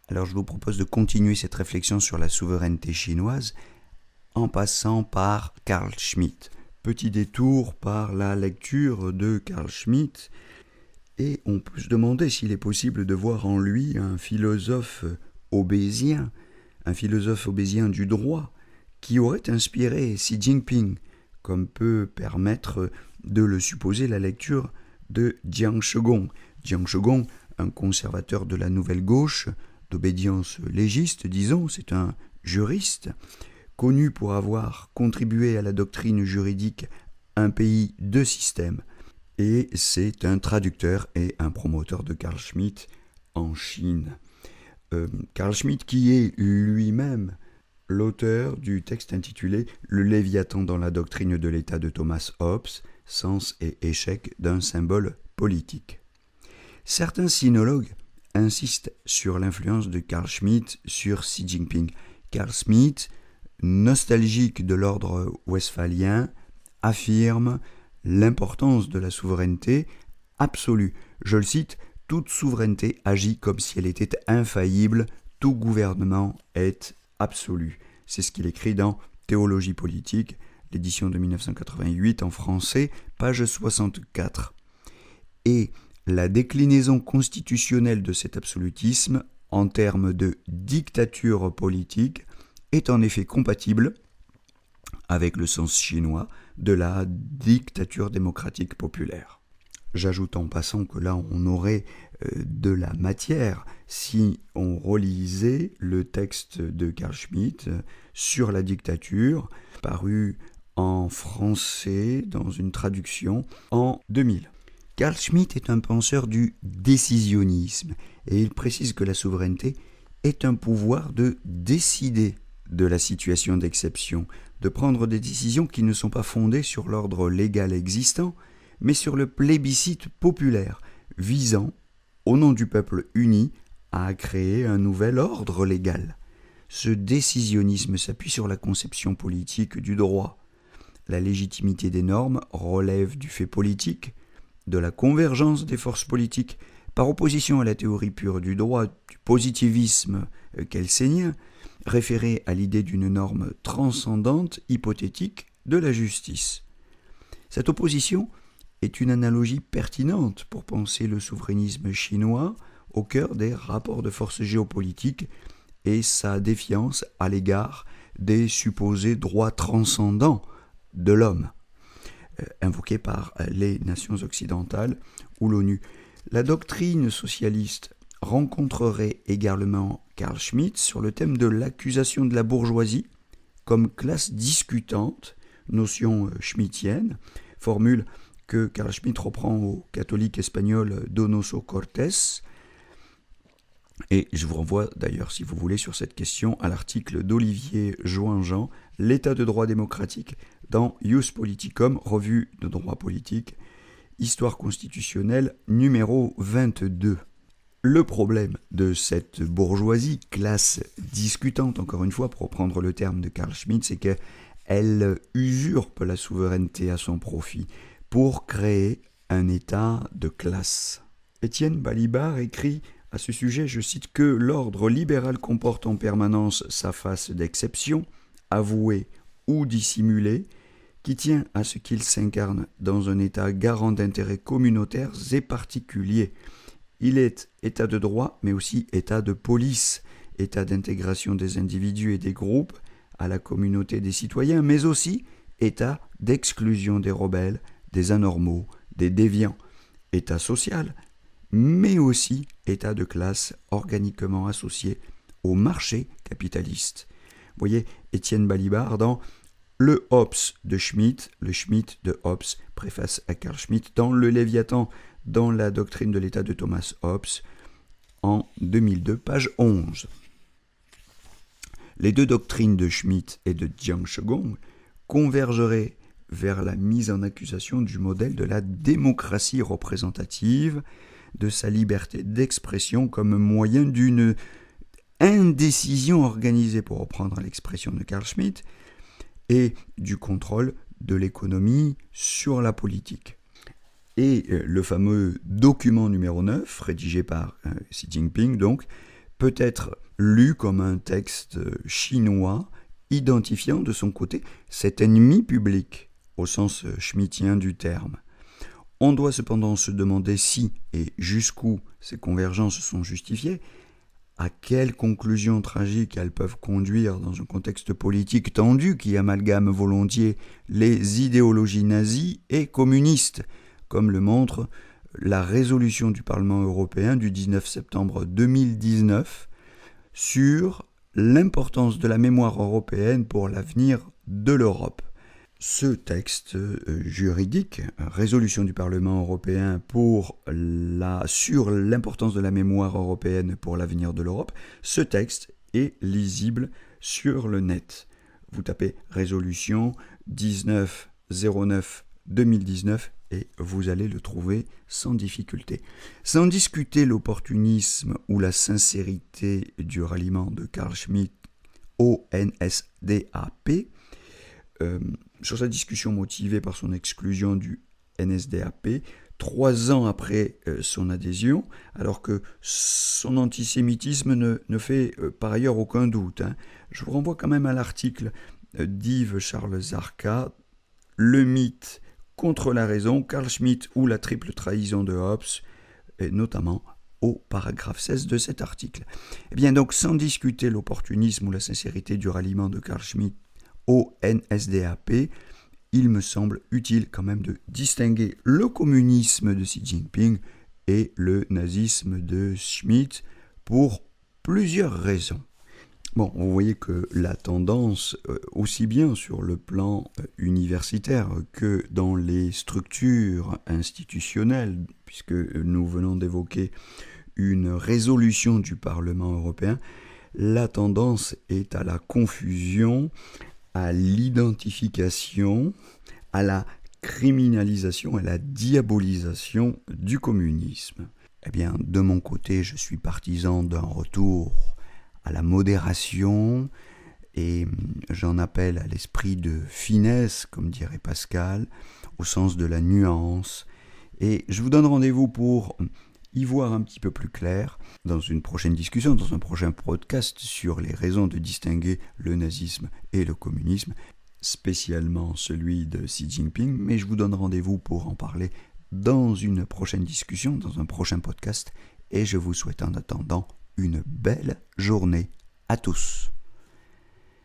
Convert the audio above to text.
Alors je vous propose de continuer cette réflexion sur la souveraineté chinoise en passant par Carl Schmitt. Petit détour par la lecture de Carl Schmitt, et on peut se demander s'il est possible de voir en lui un philosophe obésien du droit, qui aurait inspiré Xi Jinping, comme peut permettre de le supposer la lecture de Jiang Shegong. Jiang Shegong, un conservateur de la nouvelle gauche, d'obédience légiste, disons, c'est un juriste, connu pour avoir contribué à la doctrine juridique Un pays, deux systèmes, et c'est un traducteur et un promoteur de Carl Schmitt en Chine. Carl Schmitt qui est lui-même l'auteur du texte intitulé « Le Léviathan dans la doctrine de l'État de Thomas Hobbes, sens et échec d'un symbole politique ». Certains sinologues insistent sur l'influence de Carl Schmitt sur Xi Jinping. Carl Schmitt, nostalgique de l'ordre westphalien, affirme l'importance de la souveraineté absolue. Je le cite, « Toute souveraineté agit comme si elle était infaillible, tout gouvernement est absolu ». C'est ce qu'il écrit dans Théologie politique, l'édition de 1988 en français, page 64. Et la déclinaison constitutionnelle de cet absolutisme, en termes de dictature politique, est en effet compatible avec le sens chinois de la dictature démocratique populaire. J'ajoute en passant que là, on aurait de la matière si on relisait le texte de Carl Schmitt sur la dictature, paru en français dans une traduction en 2000. Carl Schmitt est un penseur du décisionnisme et il précise que la souveraineté est un pouvoir de décider de la situation d'exception, de prendre des décisions qui ne sont pas fondées sur l'ordre légal existant, mais sur le plébiscite populaire, visant, au nom du peuple uni, à créer un nouvel ordre légal. Ce décisionnisme s'appuie sur la conception politique du droit. La légitimité des normes relève du fait politique, de la convergence des forces politiques, par opposition à la théorie pure du droit, du positivisme kelsènien, référé à l'idée d'une norme transcendante, hypothétique, de la justice. Cette opposition est une analogie pertinente pour penser le souverainisme chinois au cœur des rapports de force géopolitiques et sa défiance à l'égard des supposés droits transcendants de l'homme, invoqués par les nations occidentales ou l'ONU. La doctrine socialiste rencontrerait également Carl Schmitt sur le thème de l'accusation de la bourgeoisie comme classe discutante, notion schmittienne, formule que Carl Schmitt reprend au catholique espagnol Donoso Cortés. Et je vous renvoie d'ailleurs, si vous voulez, sur cette question à l'article d'Olivier Joinjean, « L'état de droit démocratique » dans Ius Politicum, revue de droit politique, Histoire constitutionnelle, numéro 22. Le problème de cette bourgeoisie, classe discutante, encore une fois, pour reprendre le terme de Carl Schmitt, c'est qu'elle usurpe la souveraineté à son profit pour créer un état de classe. Étienne Balibar écrit à ce sujet, je cite, que l'ordre libéral comporte en permanence sa face d'exception, avouée ou dissimulée, qui tient à ce qu'il s'incarne dans un état garant d'intérêts communautaires et particuliers. Il est état de droit, mais aussi état de police, état d'intégration des individus et des groupes à la communauté des citoyens, mais aussi état d'exclusion des rebelles, des anormaux, des déviants, état social, mais aussi état de classe organiquement associé au marché capitaliste. Vous voyez, Étienne Balibar dans Le Hobbes de Schmitt, le Schmitt de Hobbes, préface à Carl Schmitt, dans Le Léviathan, dans la doctrine de l'État de Thomas Hobbes, en 2002, page 11. Les deux doctrines de Schmitt et de Jiang Shegong convergeraient vers la mise en accusation du modèle de la démocratie représentative, de sa liberté d'expression comme moyen d'une indécision organisée, pour reprendre l'expression de Carl Schmitt, et du contrôle de l'économie sur la politique. Et le fameux document numéro 9, rédigé par Xi Jinping, donc, peut être lu comme un texte chinois identifiant de son côté cet ennemi public, au sens schmittien du terme. On doit cependant se demander si et jusqu'où ces convergences sont justifiées, à quelles conclusions tragiques elles peuvent conduire dans un contexte politique tendu qui amalgame volontiers les idéologies nazies et communistes, comme le montre la résolution du Parlement européen du 19 septembre 2019 sur l'importance de la mémoire européenne pour l'avenir de l'Europe. Ce texte juridique, résolution du Parlement européen sur l'importance de la mémoire européenne pour l'avenir de l'Europe, ce texte est lisible sur le net. Vous tapez résolution 1909-2019 et vous allez le trouver sans difficulté. Sans discuter l'opportunisme ou la sincérité du ralliement de Carl Schmitt au NSDAP, sur sa discussion motivée par son exclusion du NSDAP, 3 ans après son adhésion, alors que son antisémitisme ne fait par ailleurs aucun doute. Je vous renvoie quand même à l'article d'Yves Charles Zarka, Le mythe contre la raison, Carl Schmitt ou la triple trahison de Hobbes, et notamment au paragraphe 16 de cet article. Eh bien donc, sans discuter l'opportunisme ou la sincérité du ralliement de Carl Schmitt au NSDAP, il me semble utile quand même de distinguer le communisme de Xi Jinping et le nazisme de Schmitt pour plusieurs raisons. Bon, vous voyez que la tendance, aussi bien sur le plan universitaire que dans les structures institutionnelles, puisque nous venons d'évoquer une résolution du Parlement européen, la tendance est à la confusion, à l'identification, à la criminalisation, à la diabolisation du communisme. Eh bien, de mon côté, je suis partisan d'un retour à la modération et j'en appelle à l'esprit de finesse, comme dirait Pascal, au sens de la nuance. Et je vous donne rendez-vous pour y voir un petit peu plus clair dans une prochaine discussion, dans un prochain podcast sur les raisons de distinguer le nazisme et le communisme, spécialement celui de Xi Jinping, mais je vous donne rendez-vous pour en parler dans une prochaine discussion, dans un prochain podcast, et je vous souhaite en attendant une belle journée à tous.